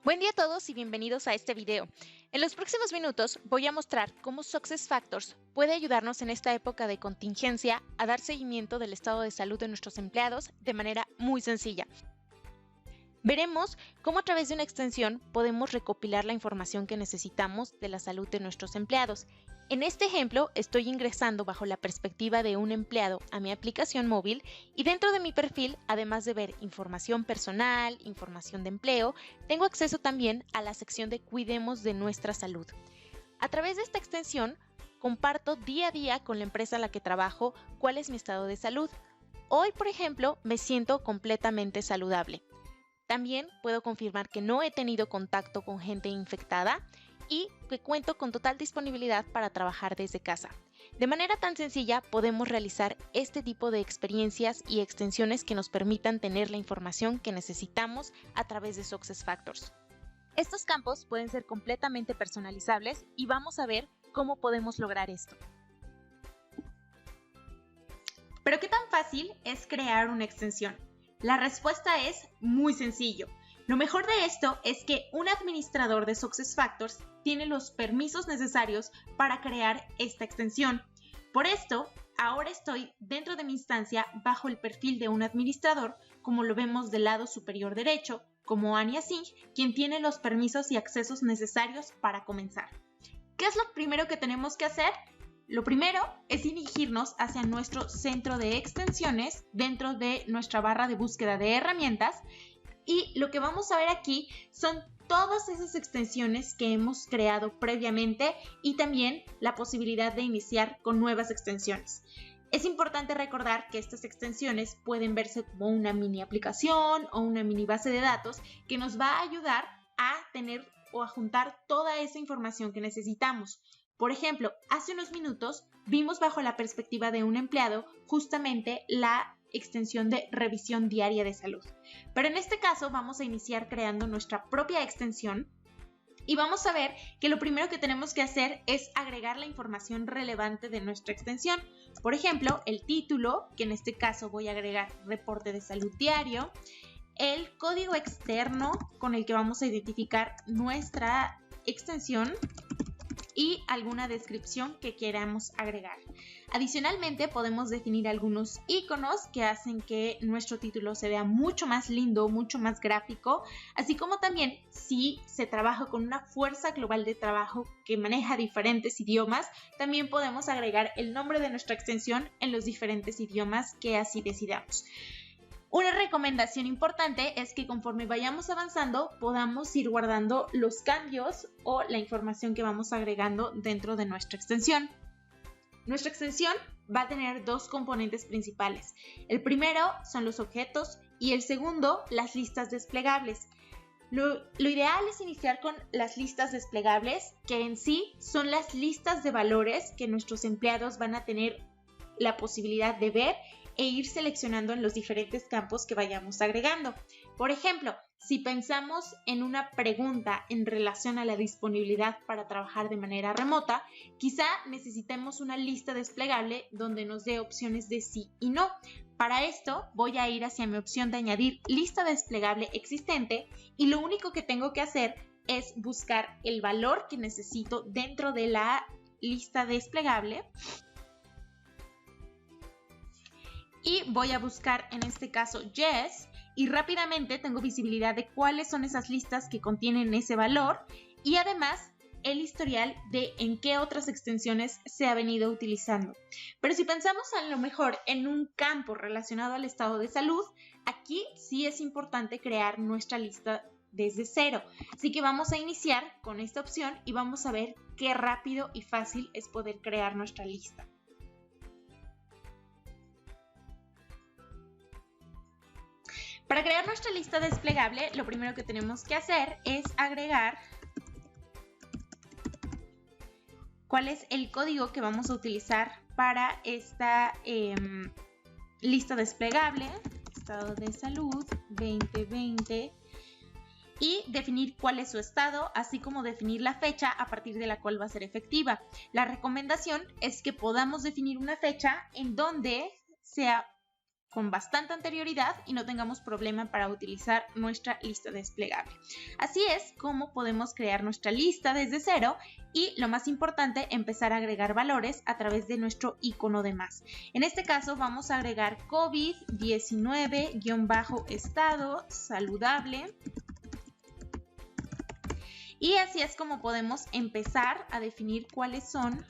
Buen día a todos y bienvenidos a este video. En los próximos minutos voy a mostrar cómo SuccessFactors puede ayudarnos en esta época de contingencia a dar seguimiento del estado de salud de nuestros empleados de manera muy sencilla. Veremos cómo a través de una extensión podemos recopilar la información que necesitamos de la salud de nuestros empleados. En este ejemplo estoy ingresando bajo la perspectiva de un empleado a mi aplicación móvil y dentro de mi perfil, además de ver información personal, información de empleo, tengo acceso también a la sección de Cuidemos de nuestra salud. A través de esta extensión, comparto día a día con la empresa en la que trabajo cuál es mi estado de salud. Hoy, por ejemplo, me siento completamente saludable. También puedo confirmar que no he tenido contacto con gente infectada y que cuento con total disponibilidad para trabajar desde casa. De manera tan sencilla podemos realizar este tipo de experiencias y extensiones que nos permitan tener la información que necesitamos a través de SuccessFactors. Estos campos pueden ser completamente personalizables y vamos a ver cómo podemos lograr esto. ¿Pero qué tan fácil es crear una extensión? La respuesta es muy sencillo. Lo mejor de esto es que un administrador de SuccessFactors tiene los permisos necesarios para crear esta extensión. Por esto, ahora estoy dentro de mi instancia bajo el perfil de un administrador, como lo vemos del lado superior derecho, como Anya Singh, quien tiene los permisos y accesos necesarios para comenzar. ¿Qué es lo primero que tenemos que hacer? Lo primero es dirigirnos hacia nuestro centro de extensiones dentro de nuestra barra de búsqueda de herramientas y lo que vamos a ver aquí son todas esas extensiones que hemos creado previamente y también la posibilidad de iniciar con nuevas extensiones. Es importante recordar que estas extensiones pueden verse como una mini aplicación o una mini base de datos que nos va a ayudar a tener o a juntar toda esa información que necesitamos. Por ejemplo, hace unos minutos vimos bajo la perspectiva de un empleado justamente la extensión de revisión diaria de salud. Pero en este caso vamos a iniciar creando nuestra propia extensión y vamos a ver que lo primero que tenemos que hacer es agregar la información relevante de nuestra extensión. Por ejemplo, el título, que en este caso voy a agregar reporte de salud diario, el código externo con el que vamos a identificar nuestra extensión y alguna descripción que queramos agregar. Adicionalmente, podemos definir algunos iconos que hacen que nuestro título se vea mucho más lindo, mucho más gráfico, así como también si se trabaja con una fuerza global de trabajo que maneja diferentes idiomas, también podemos agregar el nombre de nuestra extensión en los diferentes idiomas que así decidamos. Una recomendación importante es que conforme vayamos avanzando podamos ir guardando los cambios o la información que vamos agregando dentro de nuestra extensión. Nuestra extensión va a tener dos componentes principales. El primero son los objetos y el segundo las listas desplegables. Lo ideal es iniciar con las listas desplegables, que en sí son las listas de valores que nuestros empleados van a tener la posibilidad de ver e ir seleccionando en los diferentes campos que vayamos agregando. Por ejemplo, si pensamos en una pregunta en relación a la disponibilidad para trabajar de manera remota, quizá necesitemos una lista desplegable donde nos dé opciones de sí y no. Para esto voy a ir hacia mi opción de añadir lista desplegable existente y lo único que tengo que hacer es buscar el valor que necesito dentro de la lista desplegable. Y voy a buscar en este caso Yes y rápidamente tengo visibilidad de cuáles son esas listas que contienen ese valor y además el historial de en qué otras extensiones se ha venido utilizando. Pero si pensamos a lo mejor en un campo relacionado al estado de salud, aquí sí es importante crear nuestra lista desde cero. Así que vamos a iniciar con esta opción y vamos a ver qué rápido y fácil es poder crear nuestra lista. Para crear nuestra lista desplegable, lo primero que tenemos que hacer es agregar cuál es el código que vamos a utilizar para esta lista desplegable, estado de salud 2020, y definir cuál es su estado, así como definir la fecha a partir de la cual va a ser efectiva. La recomendación es que podamos definir una fecha en donde sea con bastante anterioridad y no tengamos problema para utilizar nuestra lista desplegable. Así es como podemos crear nuestra lista desde cero y, lo más importante, empezar a agregar valores a través de nuestro icono de más. En este caso vamos a agregar COVID-19-estado saludable. Y así es como podemos empezar a definir cuáles son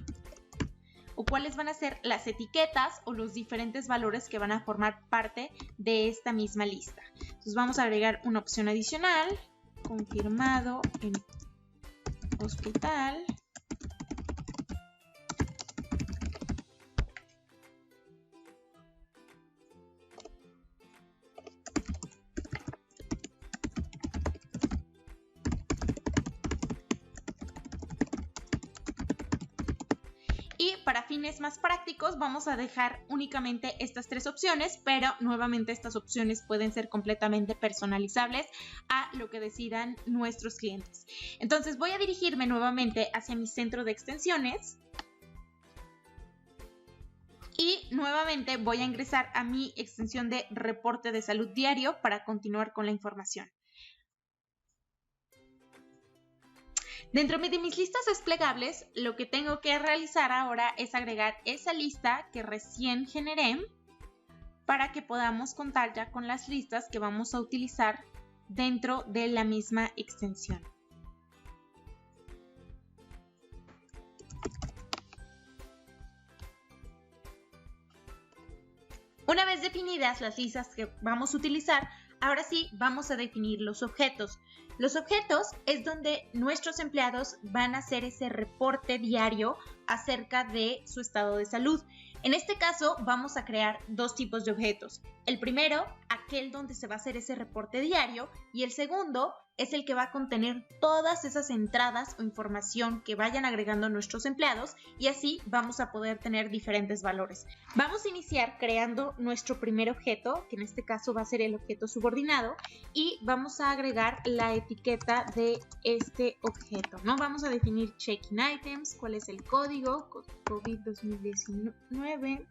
o cuáles van a ser las etiquetas o los diferentes valores que van a formar parte de esta misma lista. Entonces vamos a agregar una opción adicional, confirmado en hospital. Y para fines más prácticos vamos a dejar únicamente estas tres opciones, pero nuevamente estas opciones pueden ser completamente personalizables a lo que decidan nuestros clientes. Entonces voy a dirigirme nuevamente hacia mi centro de extensiones y nuevamente voy a ingresar a mi extensión de reporte de salud diario para continuar con la información. Dentro de mis listas desplegables, lo que tengo que realizar ahora es agregar esa lista que recién generé para que podamos contar ya con las listas que vamos a utilizar dentro de la misma extensión. Una vez definidas las listas que vamos a utilizar, ahora sí vamos a definir los objetos. Los objetos es donde nuestros empleados van a hacer ese reporte diario acerca de su estado de salud. En este caso vamos a crear dos tipos de objetos. El primero, aquel donde se va a hacer ese reporte diario, y el segundo es el que va a contener todas esas entradas o información que vayan agregando nuestros empleados, y así vamos a poder tener diferentes valores. Vamos a iniciar creando nuestro primer objeto, que en este caso va a ser el objeto subordinado, y vamos a agregar la etiqueta de este objeto, ¿no? Vamos a definir check-in items, cuál es el código, COVID 2019,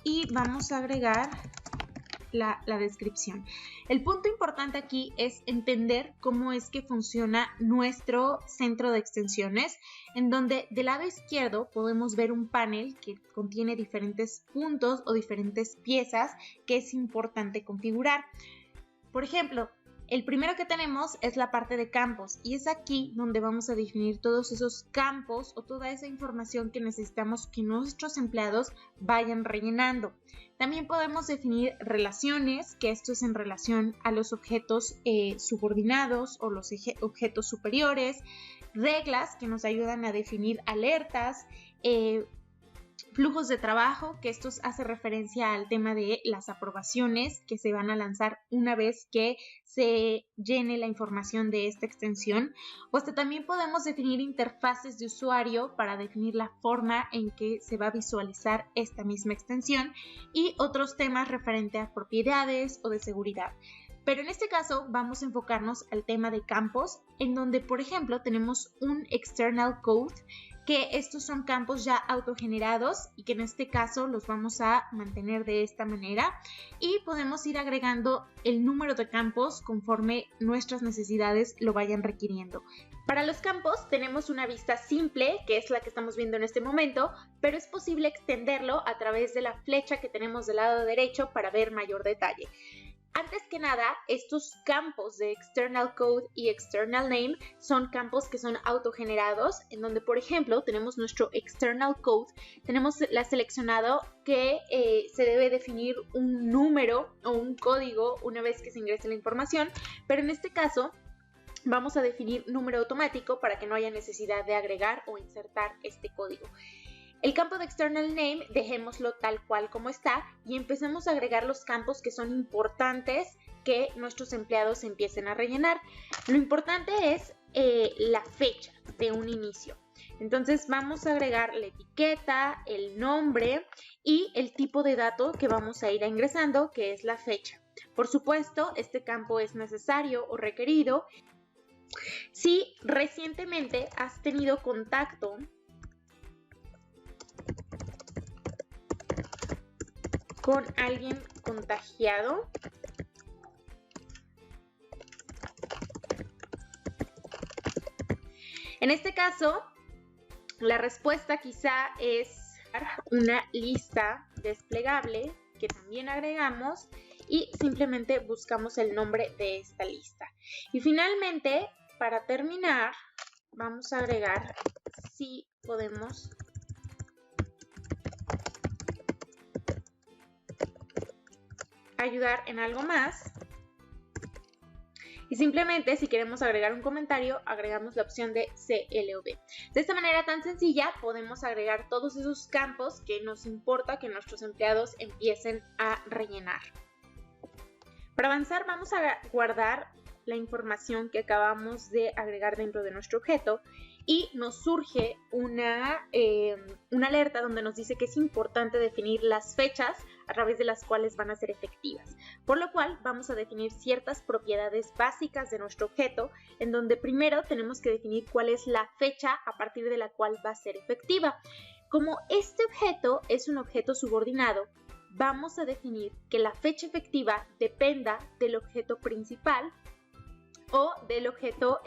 y vamos a agregar la descripción. El punto importante aquí es entender cómo es que funciona nuestro centro de extensiones, en donde del lado izquierdo podemos ver un panel que contiene diferentes puntos o diferentes piezas que es importante configurar. Por ejemplo, el primero que tenemos es la parte de campos, y es aquí donde vamos a definir todos esos campos o toda esa información que necesitamos que nuestros empleados vayan rellenando. También podemos definir relaciones, que esto es en relación a los objetos subordinados o los objetos superiores, reglas que nos ayudan a definir alertas, flujos de trabajo, que esto hace referencia al tema de las aprobaciones que se van a lanzar una vez que se llene la información de esta extensión. O hasta también podemos definir interfaces de usuario para definir la forma en que se va a visualizar esta misma extensión, y otros temas referentes a propiedades o de seguridad. Pero en este caso vamos a enfocarnos al tema de campos, en donde, por ejemplo, tenemos un external code, que estos son campos ya autogenerados y que en este caso los vamos a mantener de esta manera, y podemos ir agregando el número de campos conforme nuestras necesidades lo vayan requiriendo. Para los campos tenemos una vista simple, que es la que estamos viendo en este momento, pero es posible extenderlo a través de la flecha que tenemos del lado derecho para ver mayor detalle. Antes que nada, estos campos de External Code y External Name son campos que son autogenerados, en donde, por ejemplo, tenemos nuestro External Code, tenemos seleccionado que se debe definir un número o un código una vez que se ingrese la información, pero en este caso vamos a definir número automático para que no haya necesidad de agregar o insertar este código. El campo de External Name dejémoslo tal cual como está y empecemos a agregar los campos que son importantes que nuestros empleados empiecen a rellenar. Lo importante es la fecha de un inicio. Entonces vamos a agregar la etiqueta, el nombre y el tipo de dato que vamos a ir ingresando, que es la fecha. Por supuesto, este campo es necesario o requerido Si recientemente has tenido contacto con alguien contagiado, en este caso, la respuesta quizá es una lista desplegable que también agregamos y simplemente buscamos el nombre de esta lista. Y finalmente, para terminar, vamos a agregar si podemos ayudar en algo más. Y simplemente, si queremos agregar un comentario, agregamos la opción de CLV. De esta manera tan sencilla, podemos agregar todos esos campos que nos importa que nuestros empleados empiecen a rellenar. Para avanzar, vamos a guardar la información que acabamos de agregar dentro de nuestro objeto y nos surge una alerta donde nos dice que es importante definir las fechas a través de las cuales van a ser efectivas, por lo cual vamos a definir ciertas propiedades básicas de nuestro objeto, en donde primero tenemos que definir cuál es la fecha a partir de la cual va a ser efectiva. Como este objeto es un objeto subordinado, vamos a definir que la fecha efectiva dependa del objeto principal o del objeto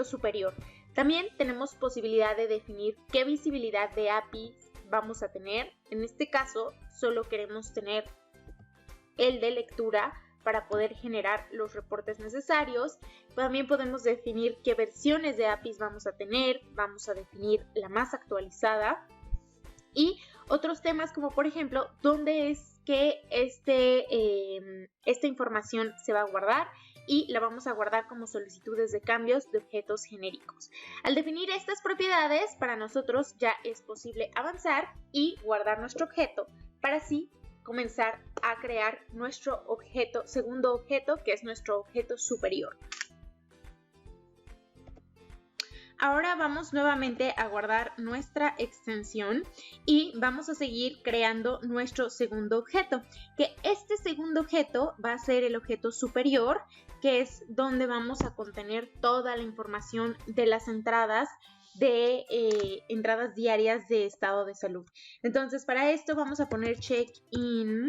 superior. También tenemos posibilidad de definir qué visibilidad de API vamos a tener. En este caso, solo queremos tener el de lectura para poder generar los reportes necesarios. También podemos definir qué versiones de APIs vamos a tener. Vamos a definir la más actualizada. Y otros temas como por ejemplo, dónde es que esta información se va a guardar y la vamos a guardar como solicitudes de cambios de objetos genéricos. Al definir estas propiedades, para nosotros ya es posible avanzar y guardar nuestro objeto para así comenzar a crear nuestro segundo objeto, que es nuestro objeto superior. Ahora vamos nuevamente a guardar nuestra extensión y vamos a seguir creando nuestro segundo objeto, que este segundo objeto va a ser el objeto superior, que es donde vamos a contener toda la información de las entradas diarias de estado de salud. Entonces, para esto vamos a poner check-in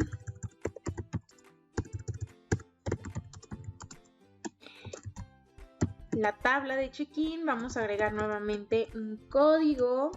la tabla de check-in, vamos a agregar nuevamente un código.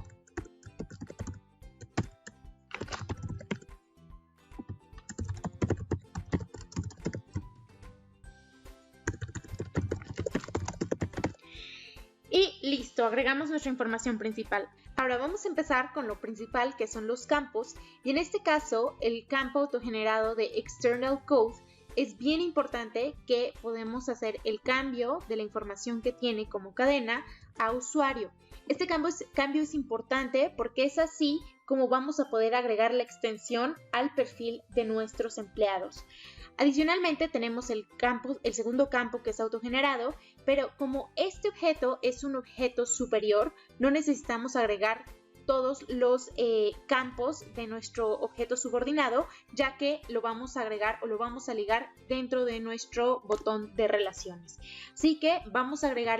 Y listo, agregamos nuestra información principal. Ahora vamos a empezar con lo principal, que son los campos. Y en este caso, el campo autogenerado de External Code es bien importante que podemos hacer el cambio de la información que tiene como cadena a usuario. Este cambio es importante porque es así como vamos a poder agregar la extensión al perfil de nuestros empleados. Adicionalmente tenemos el segundo campo, que es autogenerado, pero como este objeto es un objeto superior, no necesitamos agregar todos los campos de nuestro objeto subordinado, ya que lo vamos a agregar o lo vamos a ligar dentro de nuestro botón de relaciones. Así que vamos a agregar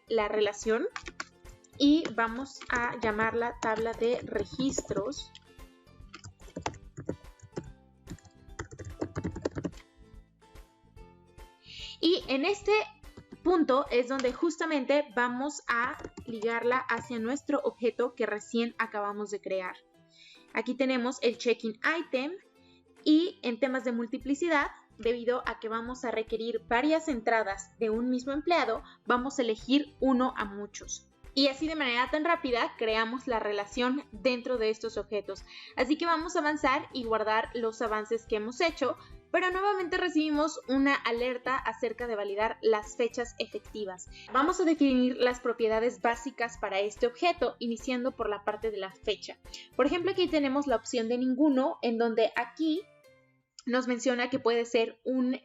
la relación y vamos a llamarla tabla de registros. Y en este punto es donde justamente vamos a ligarla hacia nuestro objeto que recién acabamos de crear. Aquí tenemos el check-in item y en temas de multiplicidad, debido a que vamos a requerir varias entradas de un mismo empleado, vamos a elegir uno a muchos. Y así de manera tan rápida creamos la relación dentro de estos objetos. Así que vamos a avanzar y guardar los avances que hemos hecho, pero nuevamente recibimos una alerta acerca de validar las fechas efectivas. Vamos a definir las propiedades básicas para este objeto, iniciando por la parte de la fecha. Por ejemplo, aquí tenemos la opción de ninguno, en donde aquí nos menciona que puede ser un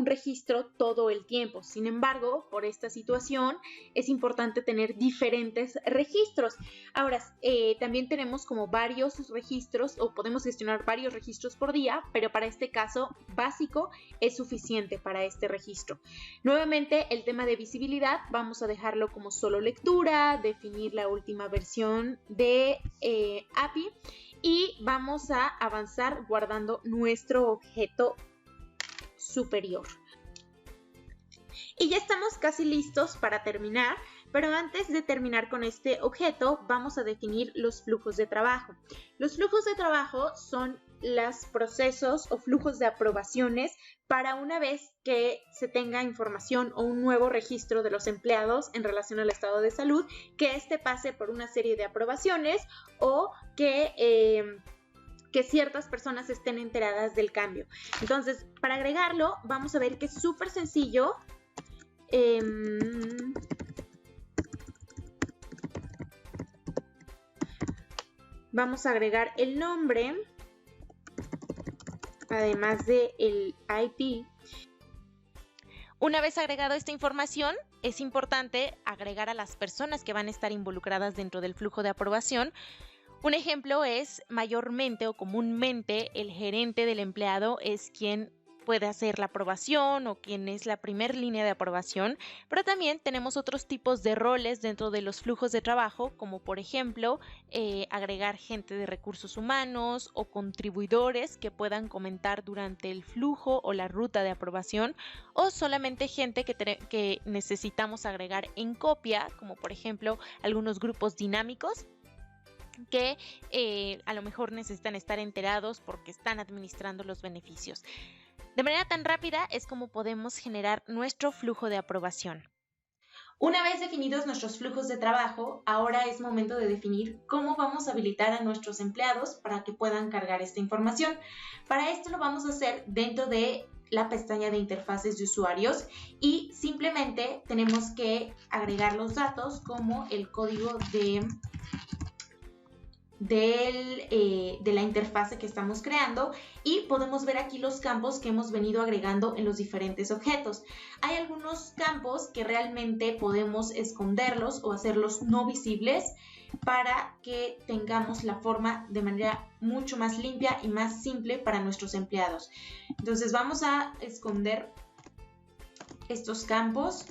registro todo el tiempo. Sin embargo, por esta situación es importante tener diferentes registros. Ahora, también tenemos como varios registros o podemos gestionar varios registros por día, pero para este caso básico es suficiente para este registro. Nuevamente, el tema de visibilidad vamos a dejarlo como solo lectura, definir la última versión de API. Y vamos a avanzar guardando nuestro objeto superior. Y ya estamos casi listos para terminar, pero antes de terminar con este objeto vamos a definir los flujos de trabajo. Los flujos de trabajo son los procesos o flujos de aprobaciones para una vez que se tenga información o un nuevo registro de los empleados en relación al estado de salud, que éste pase por una serie de aprobaciones o que ciertas personas estén enteradas del cambio. Entonces, para agregarlo, vamos a ver que es súper sencillo. Vamos a agregar el nombre, además del IP. Una vez agregado esta información, es importante agregar a las personas que van a estar involucradas dentro del flujo de aprobación. Un ejemplo es mayormente o comúnmente el gerente del empleado es quien puede hacer la aprobación o quien es la primera línea de aprobación, pero también tenemos otros tipos de roles dentro de los flujos de trabajo, como por ejemplo agregar gente de recursos humanos o contribuidores que puedan comentar durante el flujo o la ruta de aprobación, o solamente gente que necesitamos agregar en copia, como por ejemplo algunos grupos dinámicos que a lo mejor necesitan estar enterados porque están administrando los beneficios. De manera tan rápida es como podemos generar nuestro flujo de aprobación. Una vez definidos nuestros flujos de trabajo, ahora es momento de definir cómo vamos a habilitar a nuestros empleados para que puedan cargar esta información. Para esto lo vamos a hacer dentro de la pestaña de interfaces de usuarios y simplemente tenemos que agregar los datos como el código de la interfase que estamos creando y podemos ver aquí los campos que hemos venido agregando en los diferentes objetos. Hay algunos campos que realmente podemos esconderlos o hacerlos no visibles para que tengamos la forma de manera mucho más limpia y más simple para nuestros empleados. Entonces vamos a esconder estos campos.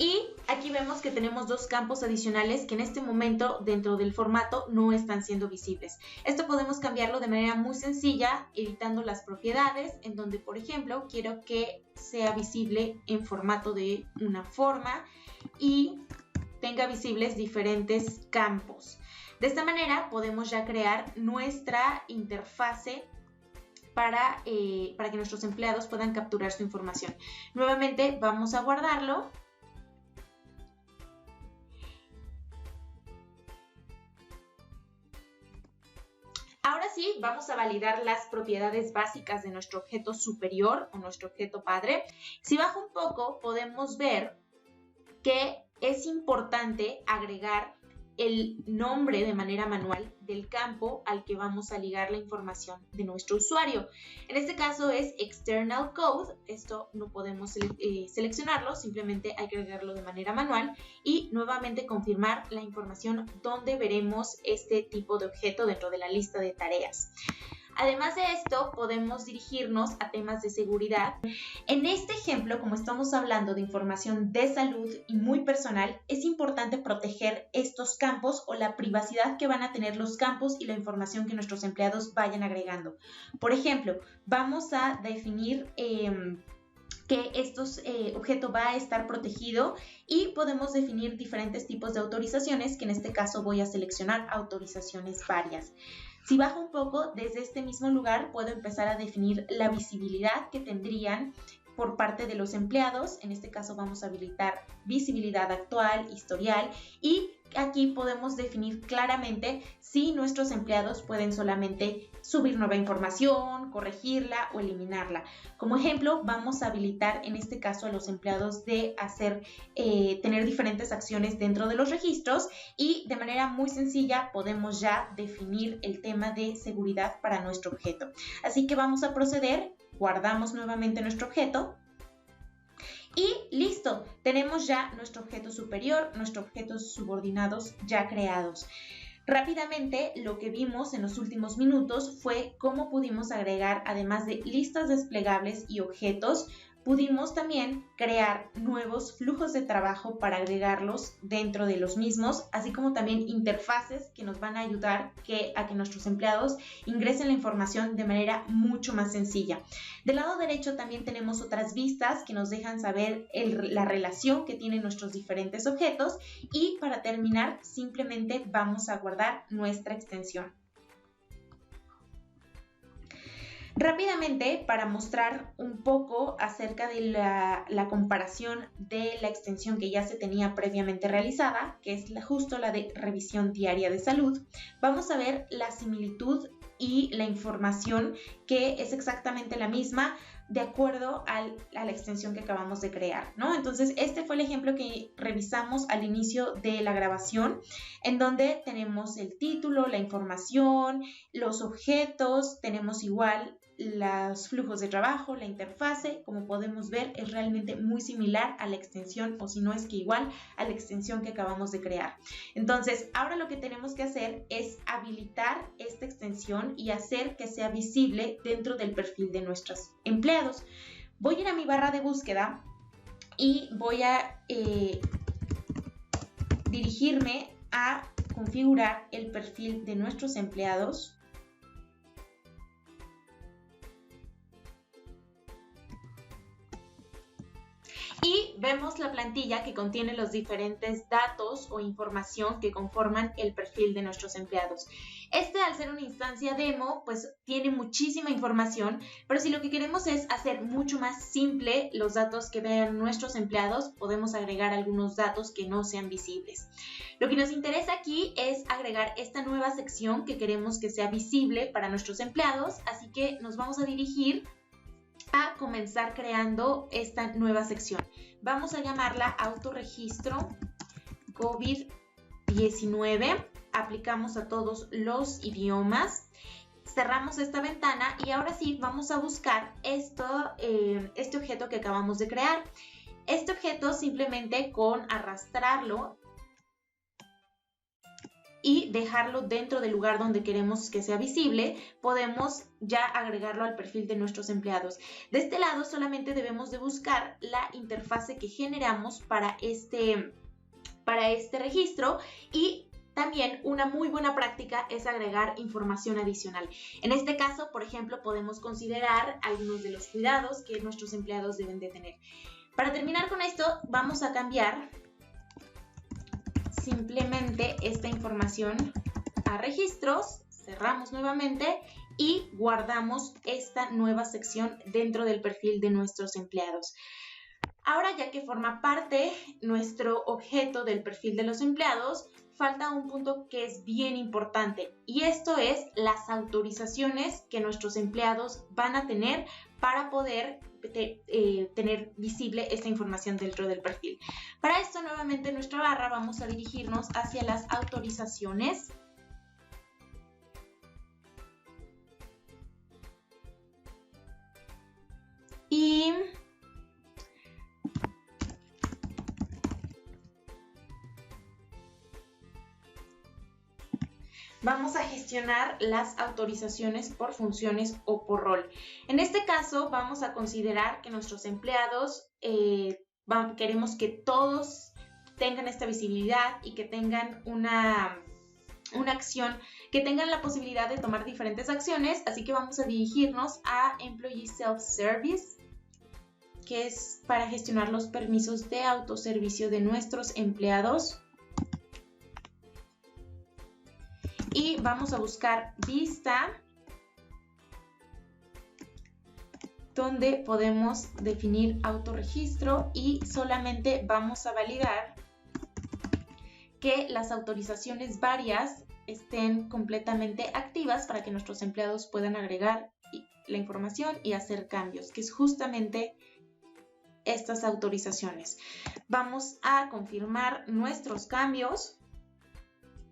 Y aquí vemos que tenemos dos campos adicionales que en este momento dentro del formato no están siendo visibles. Esto podemos cambiarlo de manera muy sencilla, editando las propiedades, en donde por ejemplo quiero que sea visible en formato de una forma y tenga visibles diferentes campos. De esta manera podemos ya crear nuestra interfase para que nuestros empleados puedan capturar su información. Nuevamente vamos a guardarlo. Ahora sí, vamos a validar las propiedades básicas de nuestro objeto superior o nuestro objeto padre. Si bajo un poco, podemos ver que es importante agregar el nombre de manera manual del campo al que vamos a ligar la información de nuestro usuario. En este caso es External Code. Esto no podemos seleccionarlo, simplemente hay que agregarlo de manera manual y nuevamente confirmar la información donde veremos este tipo de objeto dentro de la lista de tareas. Además de esto, podemos dirigirnos a temas de seguridad. En este ejemplo, como estamos hablando de información de salud y muy personal, es importante proteger estos campos o la privacidad que van a tener los campos y la información que nuestros empleados vayan agregando. Por ejemplo, vamos a definir que este objeto va a estar protegido y podemos definir diferentes tipos de autorizaciones, que en este caso voy a seleccionar autorizaciones varias. Si bajo un poco, desde este mismo lugar puedo empezar a definir la visibilidad que tendrían por parte de los empleados. En este caso vamos a habilitar visibilidad actual, historial, y aquí podemos definir claramente si nuestros empleados pueden solamente subir nueva información, corregirla o eliminarla. Como ejemplo, vamos a habilitar en este caso a los empleados de tener diferentes acciones dentro de los registros, y de manera muy sencilla podemos ya definir el tema de seguridad para nuestro objeto. Así que vamos a proceder, guardamos nuevamente nuestro objeto. Y listo, tenemos ya nuestro objeto superior, nuestros objetos subordinados ya creados. Rápidamente, lo que vimos en los últimos minutos fue cómo pudimos agregar, además de listas desplegables y objetos, pudimos también crear nuevos flujos de trabajo para agregarlos dentro de los mismos, así como también interfaces que nos van a ayudar a que nuestros empleados ingresen la información de manera mucho más sencilla. Del lado derecho también tenemos otras vistas que nos dejan saber la relación que tienen nuestros diferentes objetos, y para terminar simplemente vamos a guardar nuestra extensión. Rápidamente, para mostrar un poco acerca de la comparación de la extensión que ya se tenía previamente realizada, que es justo la de revisión diaria de salud, vamos a ver la similitud y la información que es exactamente la misma de acuerdo a la extensión que acabamos de crear, ¿no? Entonces, este fue el ejemplo que revisamos al inicio de la grabación, en donde tenemos el título, la información, los objetos, tenemos igual los flujos de trabajo, la interfase. Como podemos ver, es realmente muy similar a la extensión, o si no es que igual a la extensión que acabamos de crear. Entonces, ahora lo que tenemos que hacer es habilitar esta extensión y hacer que sea visible dentro del perfil de nuestros empleados. Voy a ir a mi barra de búsqueda y voy a dirigirme a configurar el perfil de nuestros empleados. Y vemos la plantilla que contiene los diferentes datos o información que conforman el perfil de nuestros empleados. Al ser una instancia demo, pues tiene muchísima información, pero si lo que queremos es hacer mucho más simple los datos que vean nuestros empleados, podemos agregar algunos datos que no sean visibles. Lo que nos interesa aquí es agregar esta nueva sección que queremos que sea visible para nuestros empleados, así que nos vamos a dirigir a comenzar creando esta nueva sección. Vamos a llamarla autorregistro COVID-19. Aplicamos a todos los idiomas. Cerramos esta ventana y ahora sí vamos a buscar este objeto que acabamos de crear. Este objeto simplemente con arrastrarlo y dejarlo dentro del lugar donde queremos que sea visible, podemos ya agregarlo al perfil de nuestros empleados. De este lado solamente debemos de buscar la interfase que generamos para este registro, y también una muy buena práctica es agregar información adicional. En este caso, por ejemplo, podemos considerar algunos de los cuidados que nuestros empleados deben de tener. Para terminar con esto, vamos a cambiar simplemente esta información a registros, cerramos nuevamente y guardamos esta nueva sección dentro del perfil de nuestros empleados. Ahora, ya que forma parte nuestro objeto del perfil de los empleados, falta un punto que es bien importante, y esto es las autorizaciones que nuestros empleados van a tener para poder tener visible esta información dentro del perfil. Para esto, nuevamente en nuestra barra vamos a dirigirnos hacia las autorizaciones. Y vamos a gestionar las autorizaciones por funciones o por rol. En este caso vamos a considerar que nuestros empleados queremos que todos tengan esta visibilidad y que tengan una acción, que tengan la posibilidad de tomar diferentes acciones, así que vamos a dirigirnos a Employee Self-Service, que es para gestionar los permisos de autoservicio de nuestros empleados. Y vamos a buscar vista donde podemos definir autorregistro y solamente vamos a validar que las autorizaciones varias estén completamente activas para que nuestros empleados puedan agregar la información y hacer cambios, que es justamente estas autorizaciones. Vamos a confirmar nuestros cambios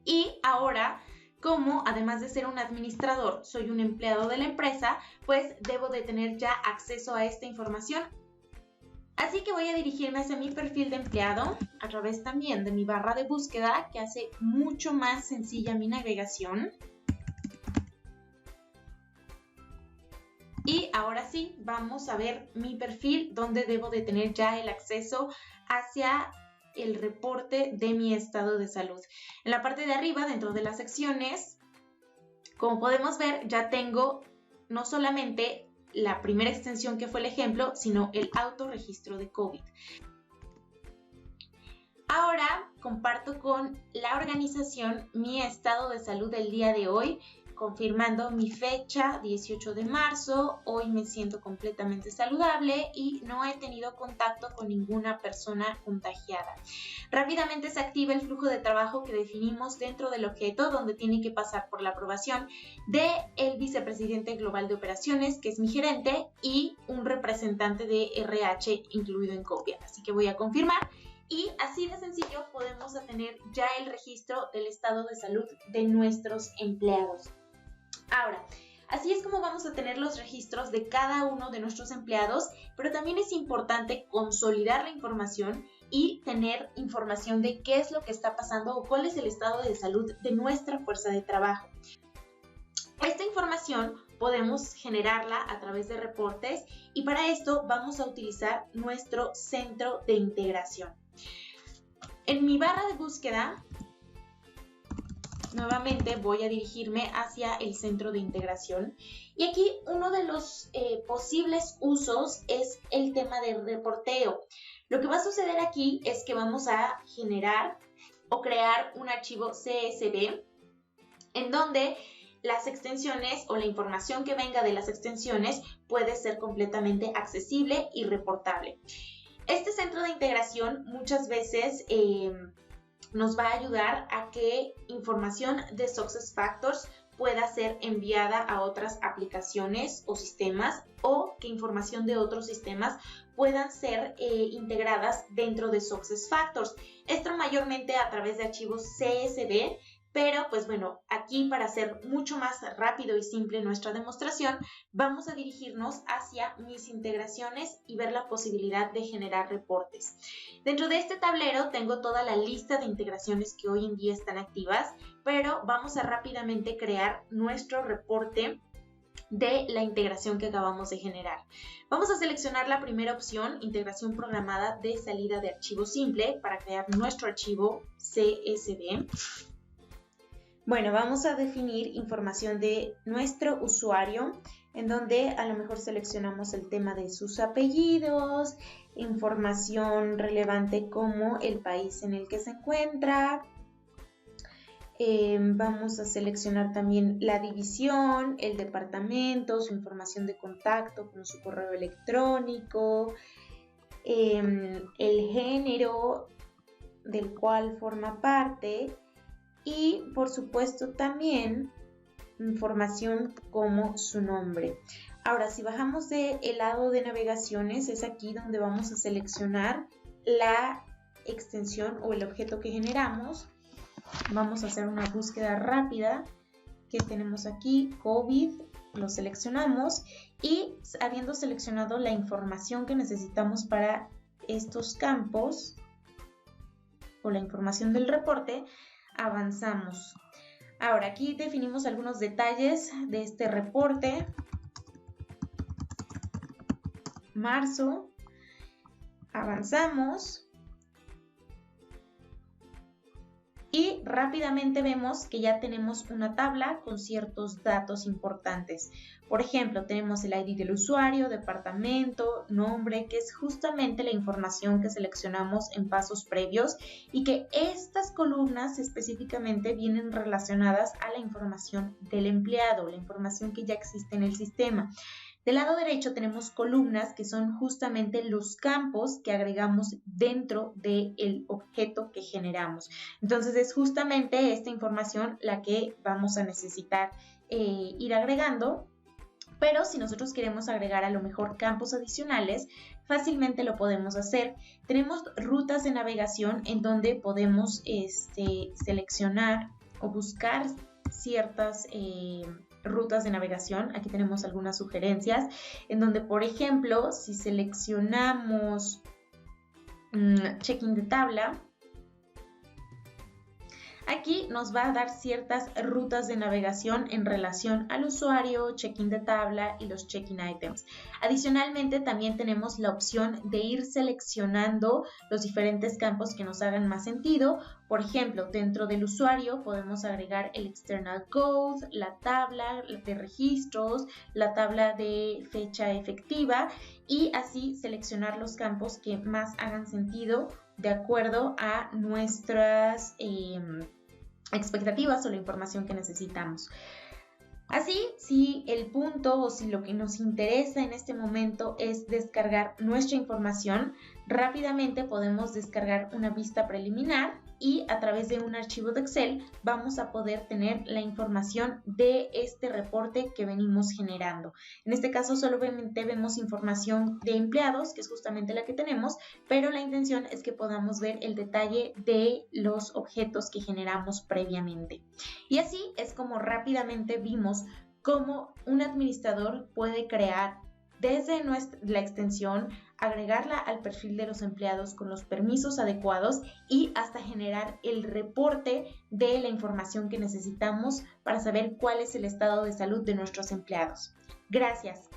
y ahora, como además de ser un administrador, soy un empleado de la empresa, pues debo de tener ya acceso a esta información. Así que voy a dirigirme hacia mi perfil de empleado a través también de mi barra de búsqueda, que hace mucho más sencilla mi navegación. Y ahora sí, vamos a ver mi perfil donde debo de tener ya el acceso hacia el reporte de mi estado de salud. En la parte de arriba, dentro de las secciones, como podemos ver, ya tengo no solamente la primera extensión que fue el ejemplo, sino el autorregistro de COVID. Ahora comparto con la organización mi estado de salud del día de hoy, confirmando mi fecha, 18 de marzo, hoy me siento completamente saludable y no he tenido contacto con ninguna persona contagiada. Rápidamente se activa el flujo de trabajo que definimos dentro del objeto, donde tiene que pasar por la aprobación del vicepresidente global de operaciones, que es mi gerente, y un representante de RH incluido en copia. Así que voy a confirmar. Y así de sencillo podemos tener ya el registro del estado de salud de nuestros empleados. Ahora, así es como vamos a tener los registros de cada uno de nuestros empleados, pero también es importante consolidar la información y tener información de qué es lo que está pasando o cuál es el estado de salud de nuestra fuerza de trabajo. Esta información podemos generarla a través de reportes y para esto vamos a utilizar nuestro centro de integración. En mi barra de búsqueda, nuevamente voy a dirigirme hacia el centro de integración y aquí uno de los posibles usos es el tema del reporteo. Lo que va a suceder aquí es que vamos a generar o crear un archivo CSV en donde las extensiones o la información que venga de las extensiones puede ser completamente accesible y reportable. Este centro de integración muchas veces nos va a ayudar a que información de SuccessFactors pueda ser enviada a otras aplicaciones o sistemas o que información de otros sistemas puedan ser integradas dentro de SuccessFactors. Esto mayormente a través de archivos CSV, pero pues bueno, aquí para hacer mucho más rápido y simple nuestra demostración, vamos a dirigirnos hacia mis integraciones y ver la posibilidad de generar reportes. Dentro de este tablero tengo toda la lista de integraciones que hoy en día están activas, pero vamos a rápidamente crear nuestro reporte de la integración que acabamos de generar. Vamos a seleccionar la primera opción, integración programada de salida de archivo simple, para crear nuestro archivo CSV. Bueno, vamos a definir información de nuestro usuario, en donde a lo mejor seleccionamos el tema de sus apellidos, información relevante como el país en el que se encuentra. Vamos a seleccionar también la división, el departamento, su información de contacto como su correo electrónico, el género del cual forma parte y por supuesto también información como su nombre. Ahora, si bajamos del lado de navegaciones, es aquí donde vamos a seleccionar la extensión o el objeto que generamos. Vamos a hacer una búsqueda rápida que tenemos aquí, COVID, lo seleccionamos y habiendo seleccionado la información que necesitamos para estos campos o la información del reporte, avanzamos. Ahora aquí definimos algunos detalles de este reporte. Marzo, avanzamos. Y rápidamente vemos que ya tenemos una tabla con ciertos datos importantes. Por ejemplo, tenemos el ID del usuario, departamento, nombre, que es justamente la información que seleccionamos en pasos previos y que estas columnas específicamente vienen relacionadas a la información del empleado, la información que ya existe en el sistema. Del lado derecho tenemos columnas que son justamente los campos que agregamos dentro del objeto que generamos. Entonces es justamente esta información la que vamos a necesitar ir agregando. Pero si nosotros queremos agregar a lo mejor campos adicionales, fácilmente lo podemos hacer. Tenemos rutas de navegación en donde podemos seleccionar o buscar ciertas rutas de navegación. Aquí tenemos algunas sugerencias en donde, por ejemplo, si seleccionamos check-in de tabla, aquí nos va a dar ciertas rutas de navegación en relación al usuario, check-in de tabla y los check-in items. Adicionalmente, también tenemos la opción de ir seleccionando los diferentes campos que nos hagan más sentido. Por ejemplo, dentro del usuario podemos agregar el external code, la tabla de registros, la tabla de fecha efectiva y así seleccionar los campos que más hagan sentido de acuerdo a nuestras expectativas o la información que necesitamos. Así, si el punto o si lo que nos interesa en este momento es descargar nuestra información, rápidamente podemos descargar una vista preliminar y a través de un archivo de Excel vamos a poder tener la información de este reporte que venimos generando. En este caso solamente vemos información de empleados, que es justamente la que tenemos, pero la intención es que podamos ver el detalle de los objetos que generamos previamente. Y así es como rápidamente vimos cómo un administrador puede crear desde la extensión, agregarla al perfil de los empleados con los permisos adecuados y hasta generar el reporte de la información que necesitamos para saber cuál es el estado de salud de nuestros empleados. Gracias.